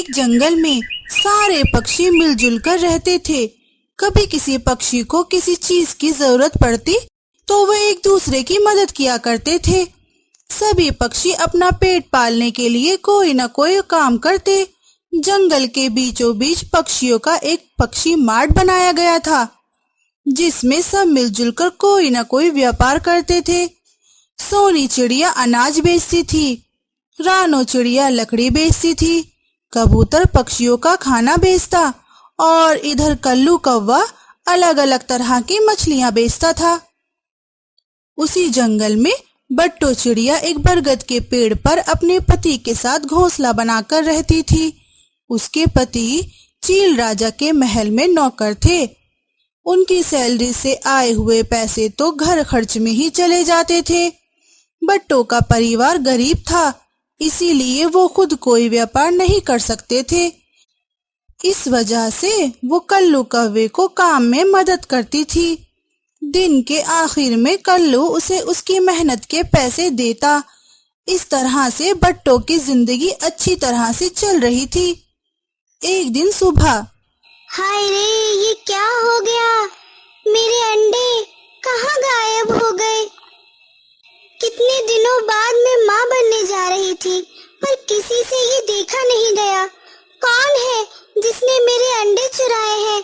एक जंगल में सारे पक्षी मिलजुल कर रहते थे। कभी किसी पक्षी को किसी चीज की जरूरत पड़ती तो वे एक दूसरे की मदद किया करते थे। सभी पक्षी अपना पेट पालने के लिए कोई न कोई काम करते। जंगल के बीचों बीच पक्षियों का एक पक्षी मार्ट बनाया गया था, जिसमें सब मिलजुल कर कोई न कोई व्यापार करते थे। सोनी चिड़िया अनाज बेचती थी, रानो चिड़िया लकड़ी बेचती थी, कबूतर पक्षियों का खाना बेचता और इधर कल्लू कौवा अलग अलग तरह की मछलियां बेचता था। उसी जंगल में बट्टो चिड़िया एक बरगद के पेड़ पर अपने पति के साथ घोंसला बनाकर रहती थी। उसके पति चील राजा के महल में नौकर थे। उनकी सैलरी से आए हुए पैसे तो घर खर्च में ही चले जाते थे। बट्टो का परिवार गरीब था, इसीलिए वो खुद कोई व्यापार नहीं कर सकते थे। इस वजह से वो कल्लू कौवे को काम में मदद करती थी। दिन के आखिर में कल्लू उसे उसकी मेहनत के पैसे देता। इस तरह से बट्टो की जिंदगी अच्छी तरह से चल रही थी। एक दिन सुबह, हाय रे, ये क्या हो गया? मेरे अंडे कहाँ गायब हो गए? कितने दिनों बाद मैं माँ बनने जा रही थी, पर किसी से ये देखा नहीं गया। कौन है जिसने मेरे अंडे चुराए हैं?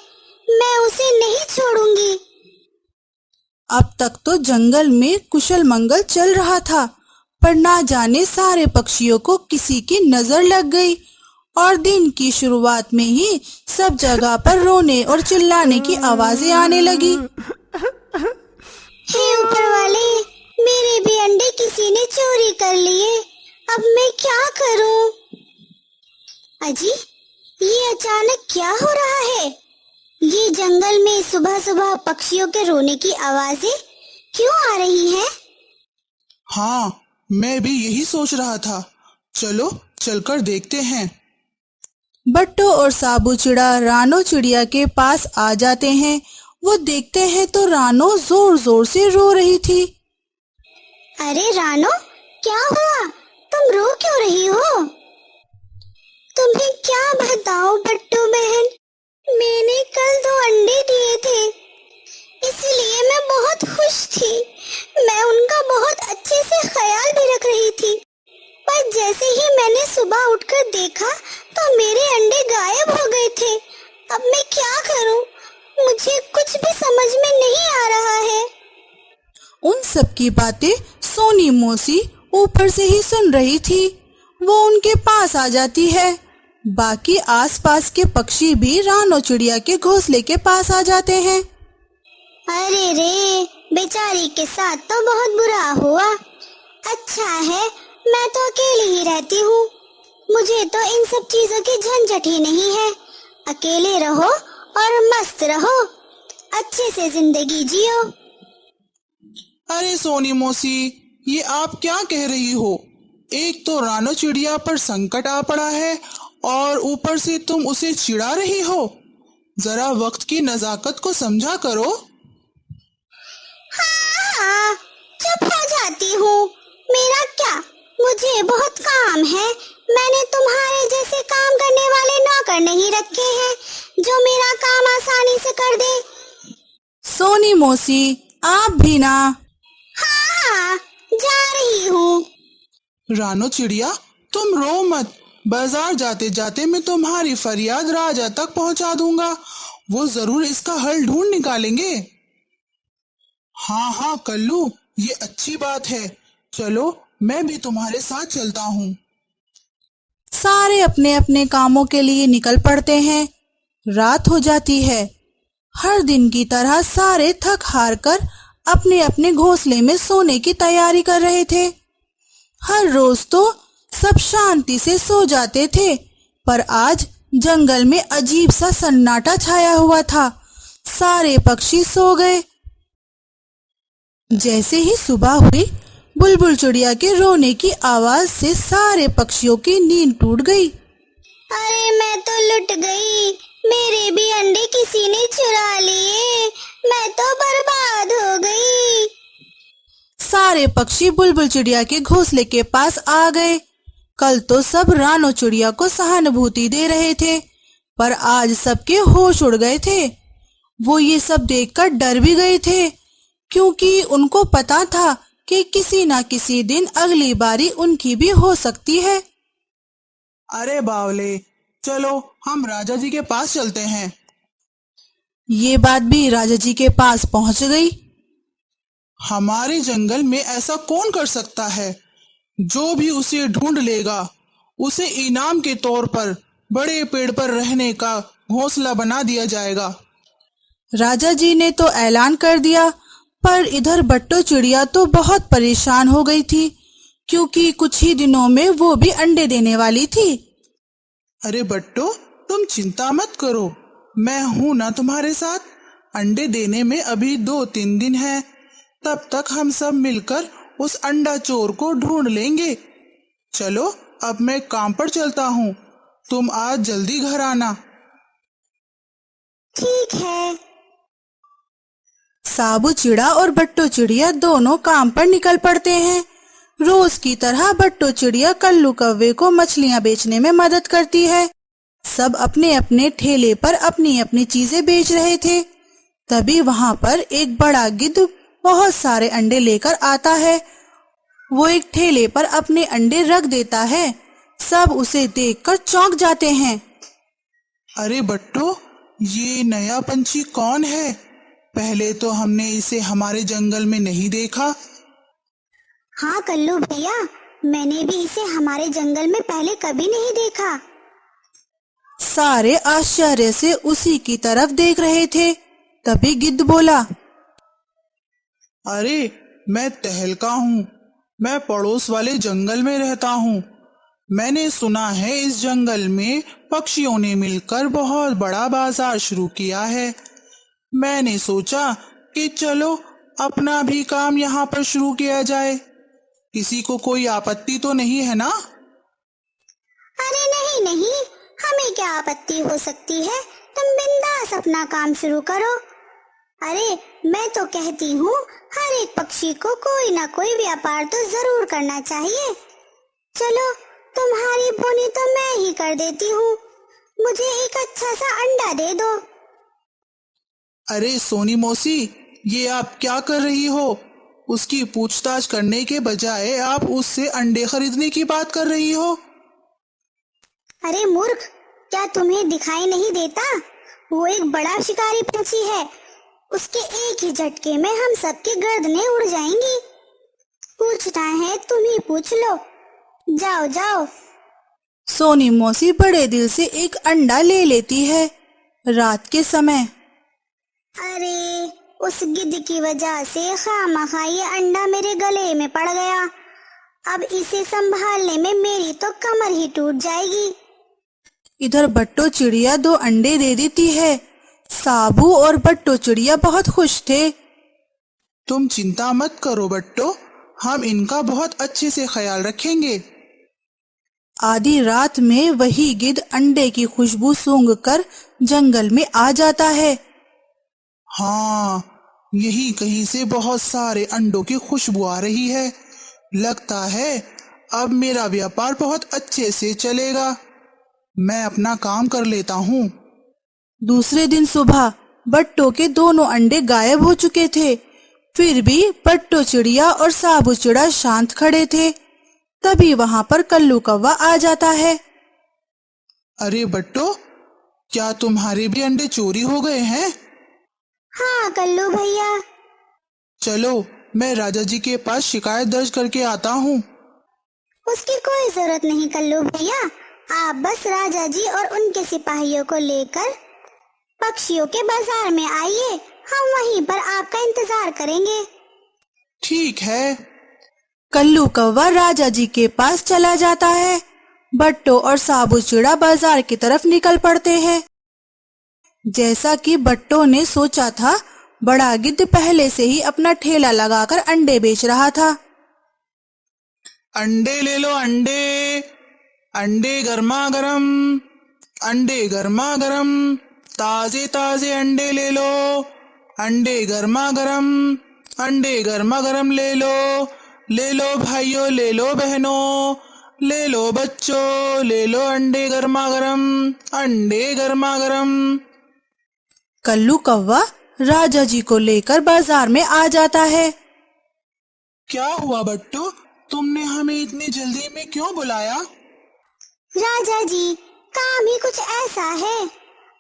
मैं उसे नहीं छोड़ूंगी। अब तक तो जंगल में कुशल मंगल चल रहा था, पर ना जाने सारे पक्षियों को किसी की नजर लग गई और दिन की शुरुआत में ही सब जगह पर रोने और चिल्लाने की आवाजें आने लगी। हे ऊपर वाले, मेरे भी अंडे किसी ने चोरी कर लिए। अब मैं क्या करूं? अजी, ये अचानक क्या हो रहा है? ये जंगल में सुबह सुबह पक्षियों के रोने की आवाजें क्यों आ रही हैं? हाँ, मैं भी यही सोच रहा था। चलो चलकर देखते हैं। बट्टो और साबू चिड़ा रानो चिड़िया के पास आ जाते हैं। वो देखते हैं तो रानो जोर जोर से रो रही थी। अरे रानो, क्या हुआ? तुम रो क्यों रही हो? तुम्हें क्या बताऊं बट्टू बहन, मैंने कल 2 अंडे दिए थे, इसलिए मैं बहुत खुश थी। मैं उनका बहुत अच्छे से ख्याल भी रख रही थी, पर जैसे ही मैंने सुबह उठकर देखा तो मेरे अंडे गायब हो गए थे। अब मैं क्या करूं? मुझे कुछ भी समझ में नहीं आ रहा है। उन सब की बातें सोनी मौसी ऊपर से ही सुन रही थी। वो उनके पास आ जाती है। बाकी आसपास के पक्षी भी रानो चिड़िया के घोंसले के पास आ जाते हैं। अरे रे, बेचारी के साथ तो बहुत बुरा हुआ। अच्छा है, मैं तो अकेली ही रहती हूँ। मुझे तो इन सब चीजों की झंझट ही नहीं है। अकेले रहो और मस्त रहो, अच्छे से जिंदगी जियो। अरे सोनी मौसी, ये आप क्या कह रही हो? एक तो रानो चिड़िया पर संकट आ पड़ा है और ऊपर से तुम उसे चिढ़ा रही हो। जरा वक्त की नजाकत को समझा करो। हाँ, चुप हो जाती हूँ। मेरा क्या, मुझे बहुत काम है। मैंने तुम्हारे जैसे काम करने वाले नौकर नहीं रखे हैं जो मेरा काम आसानी से कर दे। सोनी मौसी, आप भी ना। हाँ, जा रही हूँ। रानो चिड़िया, तुम रो मत। बाजार जाते जाते मैं तुम्हारी फरियाद राजा तक पहुंचा दूंगा। वो जरूर इसका हल ढूंढ निकालेंगे। हाँ हाँ कल्लू, ये अच्छी बात है। चलो मैं भी तुम्हारे साथ चलता हूँ। सारे अपने अपने कामों के लिए निकल पड़ते हैं। रात हो जाती है। हर दिन की तरह सारे थक हार कर अपने अपने घोंसले में सोने की तैयारी कर रहे थे। हर रोज तो सब शांति से सो जाते थे, पर आज जंगल में अजीब सा सन्नाटा छाया हुआ था। सारे पक्षी सो गए। जैसे ही सुबह हुई, बुलबुल चिड़िया के रोने की आवाज से सारे पक्षियों की नींद टूट गई। अरे मैं तो लुट गई। मेरे भी अंडे किसी ने चुरा लिए। मैं तो बर्बाद हो गई। सारे पक्षी बुलबुल चिड़िया के घोंसले के पास आ गए। कल तो सब रानो चिड़िया को सहानुभूति दे रहे थे, पर आज सबके होश उड़ गए थे। वो ये सब देखकर डर भी गए थे, क्योंकि उनको पता था कि किसी ना किसी दिन अगली बारी उनकी भी हो सकती है। अरे बावले, चलो हम राजा जी के पास चलते हैं। ये बात भी राजा जी के पास पहुंच गई। हमारे जंगल में ऐसा कौन कर सकता है? जो भी उसे ढूंढ लेगा उसे इनाम के तौर पर बड़े पेड़ पर रहने का घोंसला बना दिया जाएगा। राजा जी ने तो ऐलान कर दिया, पर इधर बट्टो चिड़िया तो बहुत परेशान हो गई थी, क्योंकि कुछ ही दिनों में वो भी अंडे देने वाली थी। अरे बट्टो, तुम चिंता मत करो, मैं हूं ना तुम्हारे साथ। अंडे देने में अभी 2-3 दिन है, तब तक हम सब मिलकर उस अंडा चोर को ढूंढ लेंगे। चलो अब मैं काम पर चलता हूँ, तुम आज जल्दी घर आना। ठीक है। साबू चिड़ा और बट्टो चिड़िया दोनों काम पर निकल पड़ते हैं। रोज की तरह बट्टो चिड़िया कल्लू कव्वे को मछलियां बेचने में मदद करती है। सब अपने अपने ठेले पर अपनी अपनी चीजें बेच रहे थे। तभी वहां पर एक बड़ा गिद्ध बहुत सारे अंडे लेकर आता है। वो एक ठेले पर अपने अंडे रख देता है। सब उसे देखकर चौंक जाते हैं। अरे बट्टो, ये नया पंछी कौन है? पहले तो हमने इसे हमारे जंगल में नहीं देखा। हाँ कल्लू भैया, मैंने भी इसे हमारे जंगल में पहले कभी नहीं देखा। सारे आश्चर्य से उसी की तरफ देख रहे थे। तभी गिद्ध बोला, अरे मैं तहलका हूँ, मैं पड़ोस वाले जंगल में रहता हूँ। मैंने सुना है इस जंगल में पक्षियों ने मिलकर बहुत बड़ा बाजार शुरू किया है। मैंने सोचा कि चलो अपना भी काम यहाँ पर शुरू किया जाए। किसी को कोई आपत्ति तो नहीं है ना? अरे नहीं नहीं, हमें क्या आपत्ति हो सकती है, तुम बिंदास अपना काम शुरू करो। अरे मैं तो कहती हूँ हर एक पक्षी को कोई ना कोई व्यापार तो जरूर करना चाहिए। चलो तुम्हारी बोनी तो मैं ही कर देती हूँ, मुझे एक अच्छा सा अंडा दे दो। अरे सोनी मौसी, ये आप क्या कर रही हो? उसकी पूछताछ करने के बजाय आप उससे अंडे खरीदने की बात कर रही हो। अरे मूर्ख, क्या तुम्हें दिखाई नहीं देता? वो एक बड़ा शिकारी पंछी है, उसके एक ही झटके में हम सबकी गर्दनें उड़ जाएंगी। पूछना है तुम ही पूछ लो, जाओ जाओ। सोनी मौसी बड़े दिल से एक अंडा ले लेती है। रात के समय अरे उस गिद्ध की वजह से खामखा ये अंडा मेरे गले में पड़ गया। अब इसे संभालने में मेरी तो कमर ही टूट जाएगी। इधर बट्टो चिड़िया 2 अंडे दे देती है। साबू और बट्टो चिड़िया बहुत खुश थे। तुम चिंता मत करो बट्टो, हम इनका बहुत अच्छे से ख्याल रखेंगे। आधी रात में वही गिद्ध अंडे की खुशबू सूंघकर जंगल में आ जाता है। हाँ, यही कहीं से बहुत सारे अंडों की खुशबू आ रही है। लगता है अब मेरा व्यापार बहुत अच्छे से चलेगा। मैं अपना काम कर लेता हूँ। दूसरे दिन सुबह बट्टो के दोनों अंडे गायब हो चुके थे। फिर भी बट्टो चिड़िया और साबू चिड़ा शांत खड़े थे। तभी वहां पर कल्लू कौवा आ जाता है। अरे बट्टो, क्या तुम्हारे भी अंडे चोरी हो गए हैं? हाँ कल्लू भैया। चलो मैं राजा जी के पास शिकायत दर्ज करके आता हूँ। उसकी कोई जरूरत नहीं कल्लू भैया, आप बस राजा जी और उनके सिपाहियों को लेकर पक्षियों के बाजार में आइए, हम वहीं पर आपका इंतजार करेंगे। ठीक है। कल्लू कौवा राजा जी के पास चला जाता है। बट्टो और साबू चिड़ा बाजार की तरफ निकल पड़ते हैं। जैसा कि बट्टो ने सोचा था, बड़ा गिद्ध पहले से ही अपना ठेला लगाकर अंडे बेच रहा था। अंडे ले लो अंडे, अंडे गर्मा गरम, अंडे गर्मा गरम, ताजे ताजे अंडे ले लो, अंडे गर्मा गरम, अंडे गर्मा गरम ले लो भाइयों, ले लो बहनों, ले लो बच्चों, ले लो अंडे गर्मा गर्म, अंडे गर्मा गर्म। कल्लू कौवा राजा जी को लेकर बाजार में आ जाता है। क्या हुआ बट्टू, तुमने हमें इतनी जल्दी में क्यों बुलाया? राजा जी, काम ही कुछ ऐसा है।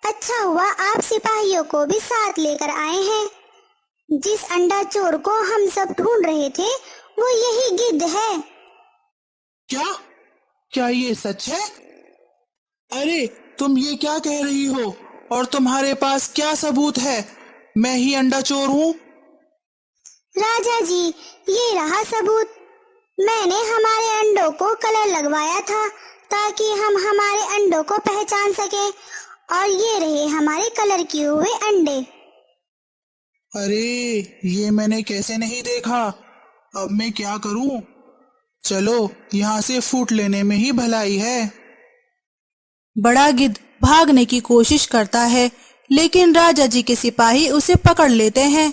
अच्छा हुआ आप सिपाहियों को भी साथ लेकर आए हैं। जिस अंडा चोर को हम सब ढूंढ रहे थे वो यही गिद्ध है। क्या क्या ये सच है? अरे तुम ये क्या कह रही हो, और तुम्हारे पास क्या सबूत है? मैं ही अंडा चोर हूँ। राजा जी, ये रहा सबूत। मैंने हमारे अंडों को कलर लगवाया था ताकि हम हमारे अंडों को पहचान सके, और ये रहे हमारे कलर किए हुए अंडे। अरे ये मैंने कैसे नहीं देखा, अब मैं क्या करूं? चलो यहाँ से फूट लेने में ही भलाई है। बड़ा गिद्ध भागने की कोशिश करता है, लेकिन राजा जी के सिपाही उसे पकड़ लेते हैं।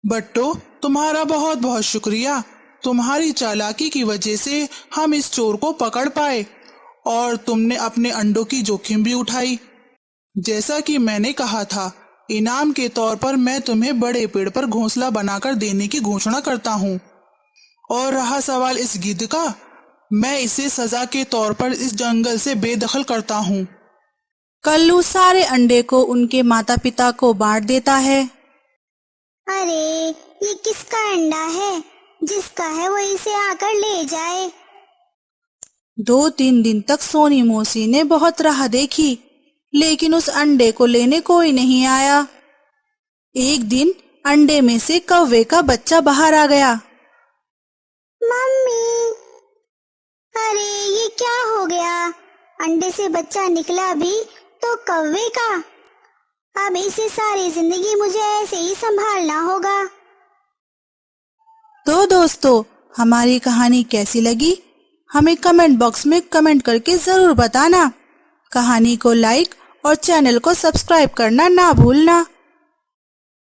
बट्टो, तुम्हारा बहुत बहुत शुक्रिया। तुम्हारी चालाकी की वजह से हम इस चोर को पकड़ पाए, और तुमने अपने अंडों की जोखिम भी उठाई। जैसा कि मैंने कहा था, इनाम के तौर पर मैं तुम्हें बड़े पेड़ पर घोंसला बनाकर देने की घोषणा करता हूँ। और रहा सवाल इस गिद्ध का, मैं इसे सजा के तौर पर इस जंगल से बेदखल करता हूँ। कल्लू सारे अंडे को उनके माता पिता को बांट देता है। अरे ये किसका अंडा है? जिसका है वो इसे आकर ले जाए। 2-3 दिन तक सोनी मौसी ने बहुत राह देखी, लेकिन उस अंडे को लेने कोई नहीं आया। एक दिन अंडे में से कौवे का बच्चा बाहर आ गया। मम्मी, अरे ये क्या हो गया? अंडे से बच्चा निकला भी तो कौवे का। अब इसे सारी जिंदगी मुझे ऐसे ही संभालना होगा। तो दोस्तों, हमारी कहानी कैसी लगी हमें कमेंट बॉक्स में कमेंट करके जरूर बताना। कहानी को लाइक और चैनल को सब्सक्राइब करना ना भूलना।